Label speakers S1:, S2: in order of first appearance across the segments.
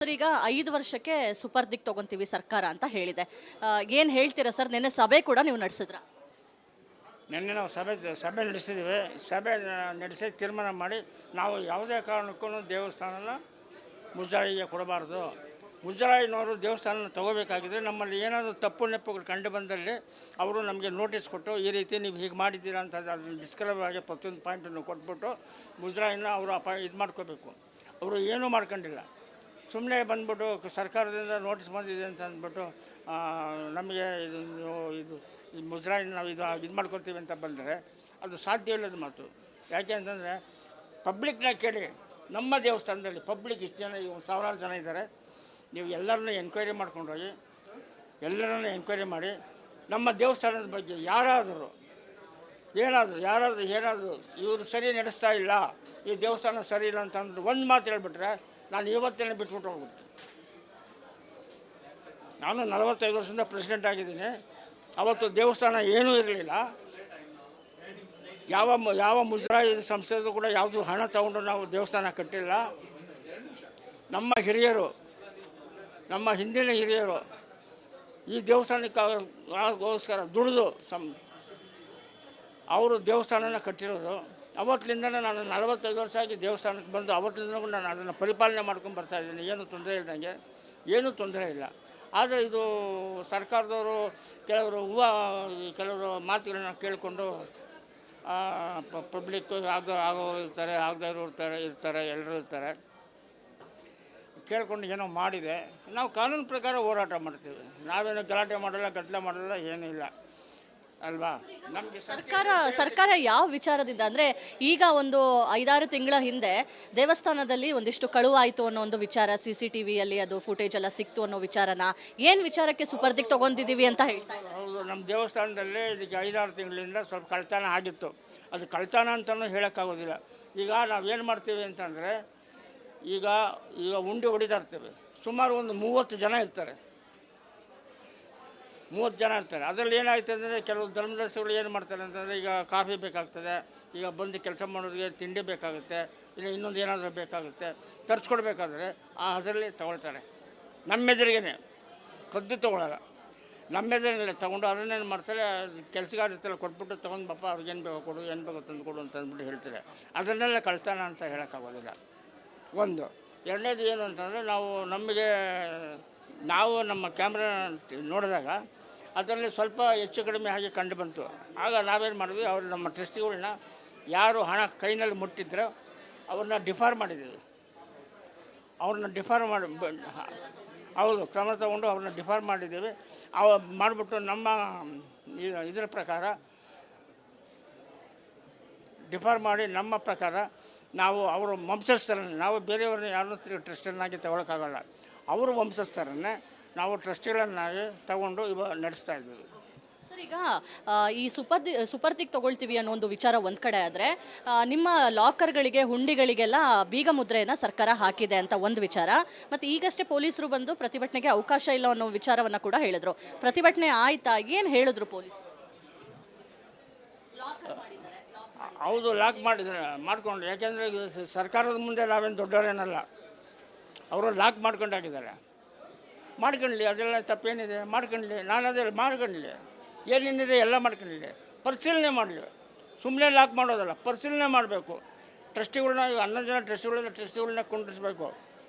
S1: Sir, ಈಗ 5 ವರ್ಷಕ್ಕೆ ಸುಪರ್ದಿಗೆ ತಗೊಂತೀವಿ ಸರ್ಕಾರ ಅಂತ ಹೇಳಿದೆ. ಏನು ಹೇಳ್ತೀರಾ ಸರ್? ನಿನ್ನೆ ಸಭೆ ಕೂಡ ನೀವು ನಡೆಸಿದ್ರ?
S2: ನಿನ್ನೆ ನಾವು ಸಭೆ ನಡೆಸಿದ್ದೀವಿ. ಸಭೆ ನಡೆಸಿ ತೀರ್ಮಾನ ಮಾಡಿ ನಾವು ಯಾವುದೇ ಕಾರಣಕ್ಕೂ ದೇವಸ್ಥಾನನ ಮುಜರಾಯಿಗೆ ಕೊಡಬಾರ್ದು. ಮುಜರಾಯಿನವರು ದೇವಸ್ಥಾನನ ತಗೋಬೇಕಾಗಿದ್ದರೆ ನಮ್ಮಲ್ಲಿ ಏನಾದರೂ ತಪ್ಪು ನೆಪ್ಪುಗಳು ಕಂಡು ಬಂದಲ್ಲಿ ಅವರು ನಮಗೆ ನೋಟಿಸ್ ಕೊಟ್ಟು ಈ ರೀತಿ ನೀವು ಹೀಗೆ ಮಾಡಿದ್ದೀರಾ ಅಂತ ಅದನ್ನು ಡಿಸ್ಕ್ರೈಬ್ ಆಗಿ ಪ್ರತಿಯೊಂದು ಪಾಯಿಂಟನ್ನು ಕೊಟ್ಬಿಟ್ಟು ಮುಜರಾಯಿನ ಅವರು ಇದು ಮಾಡ್ಕೋಬೇಕು. ಅವರು ಏನೂ ಮಾಡ್ಕೊಂಡಿಲ್ಲ. ಸುಮ್ಮನೆ ಬಂದ್ಬಿಟ್ಟು ಸರ್ಕಾರದಿಂದ ನೋಟಿಸ್ ಬಂದಿದೆ ಅಂತ ಅಂದ್ಬಿಟ್ಟು ನಮಗೆ ಇದು ಮುಜರಾಯಿನ ನಾವು ಇದು ಮಾಡ್ಕೊಳ್ತೀವಿ ಅಂತ ಬಂದರೆ ಅದು ಸಾಧ್ಯ ಇಲ್ಲದ ಮಾತು. ಯಾಕೆ ಅಂತಂದರೆ ಪಬ್ಲಿಕ್ನ ಕೇಳಿ. ನಮ್ಮ ದೇವಸ್ಥಾನದಲ್ಲಿ ಪಬ್ಲಿಕ್ ಇಷ್ಟು ಜನ, ಸಾವಿರಾರು ಜನ ಇದ್ದಾರೆ. ನೀವು ಎಲ್ಲರನ್ನೂ ಎನ್ಕ್ವೈರಿ ಮಾಡ್ಕೊಂಡು ಹೋಗಿ, ಎಲ್ಲರನ್ನೂ ಎನ್ಕ್ವೈರಿ ಮಾಡಿ ನಮ್ಮ ದೇವಸ್ಥಾನದ ಬಗ್ಗೆ ಯಾರಾದರೂ ಇವರು ಸರಿ ನಡೆಸ್ತಾ ಇಲ್ಲ, ಈ ದೇವಸ್ಥಾನ ಸರಿ ಇಲ್ಲ ಅಂತಂದ್ರೆ ಒಂದು ಮಾತು ಹೇಳ್ಬಿಟ್ರೆ ನಾನು ಇವತ್ತೇನೆ ಬಿಟ್ಬಿಟ್ಟು ಹೋಗ್ಬಿಡ್ತೀನಿ. ನಾನು 45 ವರ್ಷದಿಂದ ಪ್ರೆಸಿಡೆಂಟ್ ಆಗಿದ್ದೀನಿ. ಅವತ್ತು ದೇವಸ್ಥಾನ ಏನೂ ಇರಲಿಲ್ಲ. ಯಾವ ಮುಜರಾಯಿ ಸಂಸ್ಥೆದು ಕೂಡ ಯಾವುದು ಹಣ ತಗೊಂಡು ನಾವು ದೇವಸ್ಥಾನ ಕಟ್ಟಿಲ್ಲ. ನಮ್ಮ ಹಿರಿಯರು, ನಮ್ಮ ಹಿಂದಿನ ಹಿರಿಯರು ಈ ದೇವಸ್ಥಾನಕ್ಕೋಸ್ಕರ ದುಡಿದು ಅವರು ದೇವಸ್ಥಾನನ ಕಟ್ಟಿರೋದು. ಅವತ್ತಿನಿಂದನೇ ನಾನು 45 ವರ್ಷ ಆಗಿ ದೇವಸ್ಥಾನಕ್ಕೆ ಬಂದು ಅವತ್ತಿನಿಂದ ನಾನು ಅದನ್ನು ಪರಿಪಾಲನೆ ಮಾಡ್ಕೊಂಡು ಬರ್ತಾಯಿದ್ದೀನಿ. ಏನೂ ತೊಂದರೆ ಇಲ್ದಂಗೆ, ಏನೂ ತೊಂದರೆ ಇಲ್ಲ. ಆದರೆ ಇದು ಸರ್ಕಾರದವರು ಕೆಲವರು ಮಾತುಗಳನ್ನ ಕೇಳಿಕೊಂಡು ಪಬ್ಲಿಕ್ ಆಗೋರು ಇರ್ತಾರೆ, ಆಗದವರು ಇರ್ತಾರೆ, ಎಲ್ಲರೂ ಇರ್ತಾರೆ. ಕೇಳ್ಕೊಂಡು ಏನೋ ಮಾಡಿದೆ. ನಾವು ಕಾನೂನು ಪ್ರಕಾರ ಹೋರಾಟ ಮಾಡ್ತೀವಿ. ನಾವೇನು ಗಲಾಟೆ ಮಾಡಲ್ಲ, ಗದ್ದಲ ಮಾಡಲ್ಲ, ಏನೂ ಇಲ್ಲ ಅಲ್ವಾ. ನಮಗೆ
S1: ಸರ್ಕಾರ ಯಾವ ವಿಚಾರದಿಂದ ಅಂದರೆ, ಈಗ ಒಂದು 5-6 ತಿಂಗಳ ಹಿಂದೆ ದೇವಸ್ಥಾನದಲ್ಲಿ ಒಂದಿಷ್ಟು ಕಳುವಾಯಿತು ಅನ್ನೋ ಒಂದು ವಿಚಾರ, CCTVಯಲ್ಲಿ ಅದು ಫುಟೇಜ್ ಎಲ್ಲ ಸಿಕ್ತು ಅನ್ನೋ ವಿಚಾರನ ಏನು ವಿಚಾರಕ್ಕೆ ಸುಪರ್ದಿಗೆ ತಗೊಂಡಿದ್ದೀವಿ ಅಂತ ಹೇಳ್ತಾ ಇದ್ದಾರೆ.
S2: ಹೌದು, ನಮ್ಮ ದೇವಸ್ಥಾನದಲ್ಲಿ ಇದಕ್ಕೆ 5-6 ತಿಂಗಳಿಂದ ಸ್ವಲ್ಪ ಕಳ್ತನ ಆಗಿತ್ತು. ಅದು ಕಳ್ತನ ಅಂತಲೂ ಹೇಳೋಕ್ಕಾಗೋದಿಲ್ಲ. ಈಗ ನಾವೇನು ಮಾಡ್ತೀವಿ ಅಂತಂದರೆ, ಈಗ ಉಂಡೆ ಹೊಡಿತಾ ಇರ್ತೀವಿ. ಸುಮಾರು ಒಂದು 30 ಜನ ಇರ್ತಾರೆ. ಅದರಲ್ಲಿ ಏನಾಗ್ತದೆ ಅಂದರೆ, ಕೆಲವು ಧರ್ಮದರ್ಶಿಗಳು ಏನು ಮಾಡ್ತಾರೆ ಅಂತಂದರೆ, ಈಗ ಕಾಫಿ ಬೇಕಾಗ್ತದೆ, ಈಗ ಬಂದು ಕೆಲಸ ಮಾಡೋರಿಗೆ ತಿಂಡಿ ಬೇಕಾಗುತ್ತೆ, ಇಲ್ಲ ಇನ್ನೊಂದು ಏನಾದರೂ ಬೇಕಾಗುತ್ತೆ, ತರಿಸ್ಕೊಡ್ಬೇಕಾದ್ರೆ ಅದರಲ್ಲಿ ತೊಗೊಳ್ತಾರೆ. ನಮ್ಮೆದುರಿಗೇ ಕದ್ದು ತೊಗೊಳಲ್ಲ, ನಮ್ಮೆದುರಿನಲ್ಲೇ ತೊಗೊಂಡು ಅದನ್ನೇನು ಮಾಡ್ತಾರೆ, ಕೆಲಸಗಾರ ಇರ್ತಾರೆ, ಕೊಟ್ಬಿಟ್ಟು ತೊಗೊಂಡು ಬಪ್ಪ ಅವ್ರಿಗೇನು ಬೇಕು ಕೊಡು, ಏನು ಬೇಕು ತಂದು ಕೊಡು ಅಂತ ಅಂದ್ಬಿಟ್ಟು ಹೇಳ್ತಾರೆ. ಅದನ್ನೆಲ್ಲ ಕಳ್ತನ ಅಂತ ಹೇಳೋಕ್ಕಾಗೋದಿಲ್ಲ. ಒಂದು. ಎರಡನೇದು ಏನು ಅಂತಂದರೆ, ನಾವು ನಮ್ಮ ಕ್ಯಾಮ್ರಾ ನೋಡಿದಾಗ ಅದರಲ್ಲಿ ಸ್ವಲ್ಪ ಹೆಚ್ಚು ಕಡಿಮೆ ಹಾಗೆ ಕಂಡು ಬಂತು. ಆಗ ನಾವೇನು ಮಾಡಿದ್ವಿ, ಅವರು ನಮ್ಮ ಟ್ರಸ್ಟಿಗಳನ್ನ ಯಾರು ಹಣ ಕೈನಲ್ಲಿ ಮುಟ್ಟಿದ್ರೋ ಅವ್ರನ್ನ ಡಿಫಾರ್ ಮಾಡಿದ್ದೀವಿ. ಹೌದು, ಕ್ರಮ ತಗೊಂಡು ಅವ್ರನ್ನ ಡಿಫಾರ್ ಮಾಡಿದ್ದೀವಿ. ಮಾಡಿಬಿಟ್ಟು ನಮ್ಮ ಇದರ ಪ್ರಕಾರ ಡಿಫಾರ್ ಮಾಡಿ ನಮ್ಮ ಪ್ರಕಾರ ನಾವು ಅವರು ವಂಶಸ್ಥರನ್ನೇ, ನಾವು ಬೇರೆಯವ್ರನ್ನ ಯಾರನ್ನೂ ಟ್ರಸ್ಟನ್ನಾಗಿ ತಗೊಳಕ್ಕಾಗಲ್ಲ. ಅವರು ವಂಶಸ್ಥರನ್ನೇ ನಾವು ಟ್ರಸ್ಟಿಗಳನ್ನಾಗಿ ತಗೊಂಡು ನಡೆಸ್ತಾ ಇದ್ದೀವಿ.
S1: ಸರ್, ಈಗ ಈ ಸುಪರ್ದಿಗೆ ತಗೊಳ್ತೀವಿ ಅನ್ನೋ ಒಂದು ವಿಚಾರ ಒಂದು ಕಡೆ ಆದರೆ, ನಿಮ್ಮ ಲಾಕರ್ಗಳಿಗೆ, ಹುಂಡಿಗಳಿಗೆಲ್ಲ ಬೀಗ ಮುದ್ರೆಯನ್ನು ಸರ್ಕಾರ ಹಾಕಿದೆ ಅಂತ ಒಂದು ವಿಚಾರ. ಮತ್ತು ಈಗಷ್ಟೇ ಪೊಲೀಸರು ಬಂದು ಪ್ರತಿಭಟನೆಗೆ ಅವಕಾಶ ಇಲ್ಲ ಅನ್ನೋ ವಿಚಾರವನ್ನು ಕೂಡ ಹೇಳಿದ್ರು. ಪ್ರತಿಭಟನೆ ಆಯ್ತಾ? ಏನು ಹೇಳಿದ್ರು ಪೊಲೀಸರು?
S2: ಹೌದು, ಲಾಕ್ ಮಾಡ್ಕೊಂಡು. ಯಾಕೆಂದರೆ ಸರ್ಕಾರದ ಮುಂದೆ ನಾವೇನು ದೊಡ್ಡವರೇನಲ್ಲ. ಅವರು ಲಾಕ್ ಮಾಡ್ಕೊಂಡಾಗಿದ್ದಾರೆ. ಮಾಡ್ಕೊಳ್ಳಿ, ಅದೆಲ್ಲ ತಪ್ಪೇನಿದೆ, ಮಾಡ್ಕೊಳ್ಳಿ. ನಾನು ಅದೆಲ್ಲ ಮಾಡ್ಕೊಳ್ಳಿ, ಏನೇನಿದೆ ಎಲ್ಲ ಮಾಡ್ಕೊಳ್ಳಿ, ಪರಿಶೀಲನೆ ಮಾಡಲಿ. ಸುಮ್ಮನೆ ಲಾಕ್ ಮಾಡೋದಲ್ಲ, ಪರಿಶೀಲನೆ ಮಾಡಬೇಕು. ಟ್ರಸ್ಟಿಗಳನ್ನ, ಈಗ 11 ಜನ ಟ್ರಸ್ಟಿಗಳನ್ನ ಕುಂಡಿಸ್ಬೇಕು.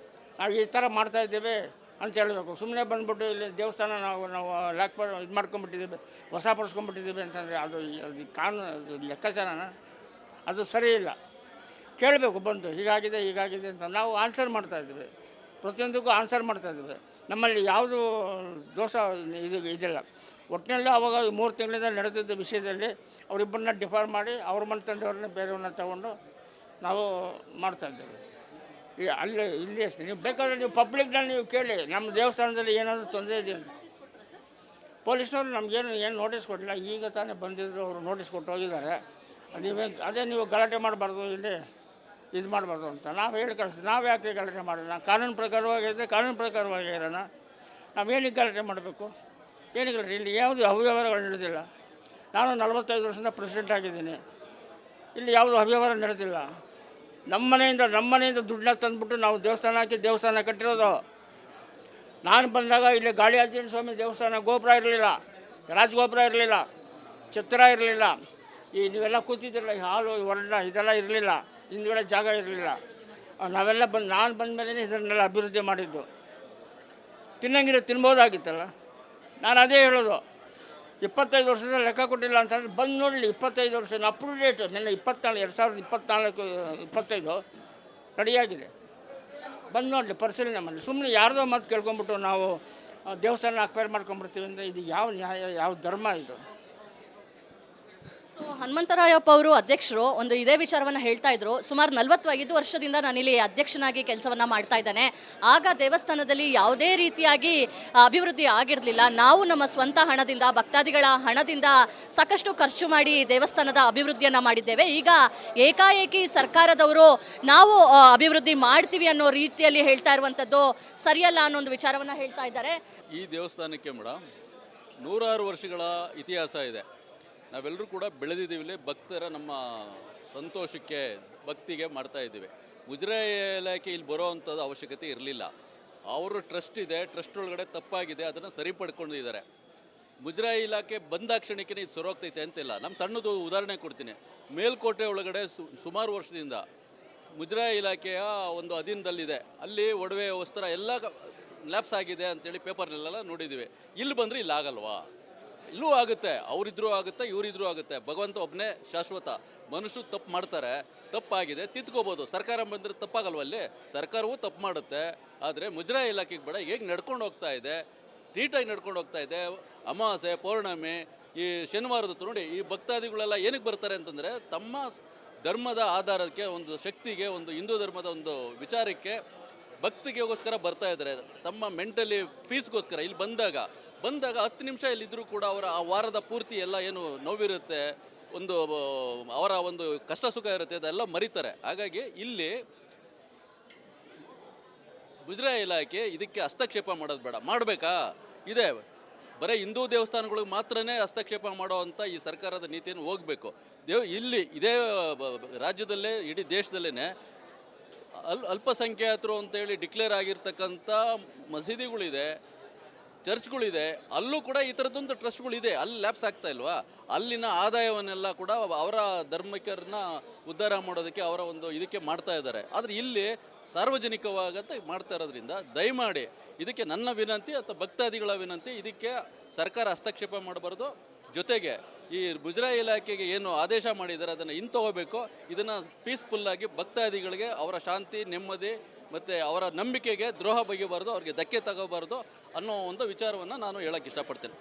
S2: ನಾವು ಈ ಥರ ಮಾಡ್ತಾಯಿದ್ದೇವೆ ಅಂತ ಹೇಳಬೇಕು. ಸುಮ್ಮನೆ ಬಂದುಬಿಟ್ಟು ಇಲ್ಲಿ ದೇವಸ್ಥಾನ ನಾವು ಲಾಕ್ ಇದು ಮಾಡ್ಕೊಂಬಿಟ್ಟಿದ್ದೀವಿ, ವಶಪಡಿಸ್ಕೊಂಡ್ಬಿಟ್ಟಿದ್ದೀವಿ ಅಂತಂದರೆ ಅದು ಕಾನೂನು ಲೆಕ್ಕಾಚಾರನ, ಅದು ಸರಿ ಇಲ್ಲ. ಕೇಳಬೇಕು ಬಂದು, ಹೀಗಾಗಿದೆ ಅಂತ ನಾವು ಆನ್ಸರ್ ಮಾಡ್ತಾಯಿದ್ದೀವಿ. ಪ್ರತಿಯೊಂದಕ್ಕೂ ಆನ್ಸರ್ ಮಾಡ್ತಾಯಿದ್ದೀವಿ. ನಮ್ಮಲ್ಲಿ ಯಾವುದು ದೋಷ ಇದಿಲ್ಲ. ಒಟ್ಟಿನಲ್ಲಿ ಆವಾಗ 3 ತಿಂಗಳಿಂದ ನಡೆದಿದ್ದ ವಿಷಯದಲ್ಲಿ ಅವರಿಬ್ಬರನ್ನ ಡಿಫಾರ್ ಮಾಡಿ ಅವ್ರ ಮನೆ ತಂದೆಯವ್ರನ್ನ ಬೇರೆಯವ್ರನ್ನ ತಗೊಂಡು ನಾವು ಮಾಡ್ತಾಯಿದ್ದೇವೆ. ಇಲ್ಲಿ ಅಷ್ಟೇ. ನೀವು ಬೇಕಾದರೆ ನೀವು ಪಬ್ಲಿಕ್ನಲ್ಲಿ ನೀವು ಕೇಳಿ, ನಮ್ಮ ದೇವಸ್ಥಾನದಲ್ಲಿ ಏನಾದರೂ ತೊಂದರೆ ಇದೆ ಅಂತ. ಪೊಲೀಸ್ನವರು ನಮಗೇನು ನೋಟಿಸ್ ಕೊಡಲಿಲ್ಲ. ಈಗ ತಾನೇ ಬಂದಿದ್ರು, ಅವರು ನೋಟಿಸ್ ಕೊಟ್ಟು ಹೋಗಿದ್ದಾರೆ. ನೀವು ಗಲಾಟೆ ಮಾಡಬಾರ್ದು, ಇಲ್ಲಿ ಇದು ಮಾಡಬಾರ್ದು ಅಂತ ನಾವು ಹೇಳಿ ಕಳಿಸ್ತೀವಿ. ನಾವು ಯಾಕೆ ಗಲಾಟೆ ಮಾಡೋಣ? ಕಾನೂನು ಪ್ರಕಾರವಾಗಿದ್ದರೆ ಕಾನೂನು ಪ್ರಕಾರವಾಗಿ ಇರೋಣ. ನಾವೇನಿಗೆ ಗಲಾಟೆ ಮಾಡಬೇಕು? ಏನಿಲ್ಲ, ಇಲ್ಲಿ ಯಾವುದು ಅವ್ಯವಹಾರಗಳು ನಡೆದಿಲ್ಲ. ನಾನು 45 ವರ್ಷದಿಂದ ಪ್ರೆಸಿಡೆಂಟ್ ಆಗಿದ್ದೀನಿ. ಇಲ್ಲಿ ಯಾವುದು ಅವ್ಯವಹಾರ ನಡೆದಿಲ್ಲ. ನಮ್ಮ ಮನೆಯಿಂದ ದುಡ್ಡನ್ನ ತಂದುಬಿಟ್ಟು ನಾವು ದೇವಸ್ಥಾನ ಹಾಕಿ ದೇವಸ್ಥಾನ ಕಟ್ಟಿರೋದು. ನಾನು ಬಂದಾಗ ಇಲ್ಲಿ ಗಾಳಿ ಆಂಜನೇಯ ಸ್ವಾಮಿ ದೇವಸ್ಥಾನ ಗೋಪುರ ಇರಲಿಲ್ಲ, ರಾಜಗೋಪುರ ಇರಲಿಲ್ಲ, ಛತ್ರ ಇರಲಿಲ್ಲ. ಈ ನೀವೆಲ್ಲ ಕೂತಿದ್ದಿರಲ್ಲ, ಈ ಹಾಲು ವರ್ಣ ಇದೆಲ್ಲ ಇರಲಿಲ್ಲ, ಹಿಂದ್ಗಡೆ ಜಾಗ ಇರಲಿಲ್ಲ. ನಾವೆಲ್ಲ ನಾನು ಬಂದ ಮೇಲೆ ಇದನ್ನೆಲ್ಲ ಅಭಿವೃದ್ಧಿ ಮಾಡಿದ್ದು. ತಿನ್ನಂಗಿರೋ ತಿನ್ಬೋದಾಗಿತ್ತಲ್ಲ. ನಾನು ಅದೇ ಹೇಳೋದು, 25 ವರ್ಷದ ಲೆಕ್ಕ ಕೊಟ್ಟಿಲ್ಲ ಅಂತಂದರೆ ಬಂದು ನೋಡಲಿ. 25 ವರ್ಷ ಅಪ್ ಟು ಡೇಟ್. ನನ್ನ 2024-25 ರೆಡಿಯಾಗಿದೆ. ಬಂದು ನೋಡಲಿ, ಪರಿಶೀಲನೆ ಮಾಡಲಿ. ಸುಮ್ಮನೆ ಯಾರ್ದೋ ಮಾತು ಕೇಳ್ಕೊಂಬಿಟ್ಟು ನಾವು ದೇವಸ್ಥಾನ ಅಕ್ವೈರ್ ಮಾಡ್ಕೊಂಡ್ಬಿಡ್ತೀವಿ ಅಂದರೆ ಇದು ಯಾವ ನ್ಯಾಯ, ಯಾವ ಧರ್ಮ ಇದು?
S1: ಸೊ ಹನುಮಂತರಾಯಪ್ಪ ಅವರು ಅಧ್ಯಕ್ಷರು ಒಂದು ಇದೇ ವಿಚಾರವನ್ನು ಹೇಳ್ತಾ ಇದ್ರು. ಸುಮಾರು 45 ವರ್ಷದಿಂದ ನಾನಿಲ್ಲಿ ಅಧ್ಯಕ್ಷನಾಗಿ ಕೆಲಸವನ್ನು ಮಾಡ್ತಾ ಇದ್ದೇನೆ. ಆಗ ದೇವಸ್ಥಾನದಲ್ಲಿ ಯಾವುದೇ ರೀತಿಯಾಗಿ ಅಭಿವೃದ್ಧಿ ಆಗಿರಲಿಲ್ಲ. ನಾವು ನಮ್ಮ ಸ್ವಂತ ಹಣದಿಂದ, ಭಕ್ತಾದಿಗಳ ಹಣದಿಂದ ಸಾಕಷ್ಟು ಖರ್ಚು ಮಾಡಿ ದೇವಸ್ಥಾನದ ಅಭಿವೃದ್ಧಿಯನ್ನು ಮಾಡಿದ್ದೇವೆ. ಈಗ ಏಕಾಏಕಿ ಸರ್ಕಾರದವರು ನಾವು ಅಭಿವೃದ್ಧಿ ಮಾಡ್ತೀವಿ ಅನ್ನೋ ರೀತಿಯಲ್ಲಿ ಹೇಳ್ತಾ ಇರುವಂಥದ್ದು ಸರಿಯಲ್ಲ ಅನ್ನೋ ಒಂದು ವಿಚಾರವನ್ನು ಹೇಳ್ತಾ ಇದ್ದಾರೆ.
S3: ಈ ದೇವಸ್ಥಾನಕ್ಕೆ ಮೇಡಮ್ 100 ವರ್ಷಗಳ ಇತಿಹಾಸ ಇದೆ. ನಾವೆಲ್ಲರೂ ಕೂಡ ಬೆಳೆದಿದ್ದೀವಿ. ಭಕ್ತರ ನಮ್ಮ ಸಂತೋಷಕ್ಕೆ, ಭಕ್ತಿಗೆ ಮಾಡ್ತಾ ಇದ್ದೀವಿ. ಮುಜರಾಯಿ ಇಲಾಖೆ ಇಲ್ಲಿ ಬರೋವಂಥದ್ದು ಅವಶ್ಯಕತೆ ಇರಲಿಲ್ಲ. ಅವರು ಟ್ರಸ್ಟ್ ಇದೆ, ಟ್ರಸ್ಟ್ ಒಳಗಡೆ ತಪ್ಪಾಗಿದೆ, ಅದನ್ನು ಸರಿಪಡ್ಕೊಂಡಿದ್ದಾರೆ. ಮುಜರಾಯಿ ಇಲಾಖೆ ಬಂದಾಕ್ಷಣಕ್ಕೆ ಇದು ಸೊರೋಗ್ತೈತೆ ಅಂತಿಲ್ಲ. ನಮ್ಮ ಸಣ್ಣದು ಉದಾಹರಣೆ ಕೊಡ್ತೀನಿ. ಮೇಲ್ಕೋಟೆ ಒಳಗಡೆ ಸುಮಾರು ವರ್ಷದಿಂದ ಮುಜರಾಯಿ ಇಲಾಖೆಯ ಒಂದು ಅಧೀನದಲ್ಲಿದೆ. ಅಲ್ಲಿ ಒಡವೆ ವಸ್ತ್ರ ಎಲ್ಲ ಲ್ಯಾಪ್ಸ್ ಆಗಿದೆ ಅಂತೇಳಿ ಪೇಪರ್ನೆಲ್ಲ ನೋಡಿದ್ದೀವಿ. ಇಲ್ಲಿ ಬಂದರೆ ಇಲ್ಲಿ ಆಗಲ್ವಾ? ಇಲ್ಲೂ ಆಗುತ್ತೆ. ಅವರಿದ್ರೂ ಆಗುತ್ತೆ, ಇವರಿದ್ರೂ ಆಗುತ್ತೆ. ಭಗವಂತ ಒಬ್ಬನೇ ಶಾಶ್ವತ. ಮನುಷ್ಯರು ತಪ್ಪು ಮಾಡ್ತಾರೆ, ತಪ್ಪಾಗಿದೆ, ತಿದ್ಕೋಬೋದು. ಸರ್ಕಾರ ಬಂದರೆ ತಪ್ಪಾಗಲ್ವ? ಅಲ್ಲಿ ಸರ್ಕಾರವೂ ತಪ್ಪು ಮಾಡುತ್ತೆ. ಆದರೆ ಮುಜರಾಯಿ ಇಲಾಖೆಗೆ ಬೇಡ, ಹೇಗೆ ನಡ್ಕೊಂಡು ಹೋಗ್ತಾ ಇದೆ, ನೀಟಾಗಿ ನಡ್ಕೊಂಡು ಹೋಗ್ತಾ ಇದೆ. ಅಮಾವಾಸ್ಯೆ, ಪೌರ್ಣಮಿ, ಈ ಶನಿವಾರದ ನೋಡಿ, ಈ ಭಕ್ತಾದಿಗಳೆಲ್ಲ ಏನಕ್ಕೆ ಬರ್ತಾರೆ ಅಂತಂದರೆ ತಮ್ಮ ಧರ್ಮದ ಆಧಾರಕ್ಕೆ, ಒಂದು ಶಕ್ತಿಗೆ, ಒಂದು ಹಿಂದೂ ಧರ್ಮದ ಒಂದು ವಿಚಾರಕ್ಕೆ, ಭಕ್ತಿಗೆಗೋಸ್ಕರ ಬರ್ತಾ ಇದ್ದಾರೆ. ತಮ್ಮ ಮೆಂಟಲಿ ಫೀಸ್ಗೋಸ್ಕರ ಇಲ್ಲಿ ಬಂದಾಗ 10 ನಿಮಿಷ ಇಲ್ಲಿದ್ದರೂ ಕೂಡ ಅವರ ಆ ವಾರದ ಪೂರ್ತಿ ಎಲ್ಲ ಏನು ನೋವಿರುತ್ತೆ, ಒಂದು ಅವರ ಒಂದು ಕಷ್ಟ ಸುಖ ಇರುತ್ತೆ, ಅದೆಲ್ಲ ಮರೀತಾರೆ. ಹಾಗಾಗಿ ಇಲ್ಲಿ ಮುಜರಾಯಿ ಇಲಾಖೆ ಇದಕ್ಕೆ ಹಸ್ತಕ್ಷೇಪ ಮಾಡೋದು ಬೇಡ. ಮಾಡಬೇಕಾ? ಇದೆ ಬರೀ ಹಿಂದೂ ದೇವಸ್ಥಾನಗಳಿಗೆ ಮಾತ್ರನೇ ಹಸ್ತಕ್ಷೇಪ ಮಾಡೋವಂಥ ಈ ಸರ್ಕಾರದ ನೀತಿಯನ್ನು ಹೋಗಬೇಕು. ಇಲ್ಲಿ ಇದೇ ರಾಜ್ಯದಲ್ಲೇ, ಇಡೀ ದೇಶದಲ್ಲೇ ಅಲ್ಪಸಂಖ್ಯಾತರು ಅಂತೇಳಿ ಡಿಕ್ಲೇರ್ ಆಗಿರ್ತಕ್ಕಂಥ ಮಸೀದಿಗಳಿದೆ, ಚರ್ಚ್ಗಳಿದೆ. ಅಲ್ಲೂ ಕೂಡ ಈ ಥರದ್ದೊಂದು ಟ್ರಸ್ಟ್ಗಳಿದೆ. ಅಲ್ಲಿ ಲ್ಯಾಪ್ಸ್ ಆಗ್ತಾ ಇಲ್ವಾ? ಅಲ್ಲಿನ ಆದಾಯವನ್ನೆಲ್ಲ ಕೂಡ ಅವರ ಧರ್ಮಿಕರನ್ನ ಉದ್ಧಾರ ಮಾಡೋದಕ್ಕೆ, ಅವರ ಒಂದು ಇದಕ್ಕೆ ಮಾಡ್ತಾ ಇದ್ದಾರೆ. ಆದರೆ ಇಲ್ಲಿ ಸಾರ್ವಜನಿಕವಾಗಂತ ಮಾಡ್ತಾ ಇರೋದ್ರಿಂದ ದಯಮಾಡಿ ಇದಕ್ಕೆ ನನ್ನ ವಿನಂತಿ ಅಥವಾ ಭಕ್ತಾದಿಗಳ ವಿನಂತಿ, ಇದಕ್ಕೆ ಸರ್ಕಾರ ಹಸ್ತಕ್ಷೇಪ ಮಾಡಬಾರ್ದು. ಜೊತೆಗೆ ಈ ಮುಜರಾಯಿ ಇಲಾಖೆಗೆ ಏನು ಆದೇಶ ಮಾಡಿದ್ದಾರೆ ಅದನ್ನು ಹಿಂತಗೋಬೇಕು. ಇದನ್ನು ಪೀಸ್ಫುಲ್ಲಾಗಿ ಭಕ್ತಾದಿಗಳಿಗೆ ಅವರ ಶಾಂತಿ, ನೆಮ್ಮದಿ ಮತ್ತು ಅವರ ನಂಬಿಕೆಗೆ ದ್ರೋಹ ಬಗೆಯಬಾರ್ದು, ಅವ್ರಿಗೆ ಧಕ್ಕೆ ತಗೋಬಾರ್ದು ಅನ್ನೋ ಒಂದು ವಿಚಾರವನ್ನು ನಾನು ಹೇಳೋಕ್ಕೆ ಇಷ್ಟಪಡ್ತೇನೆ.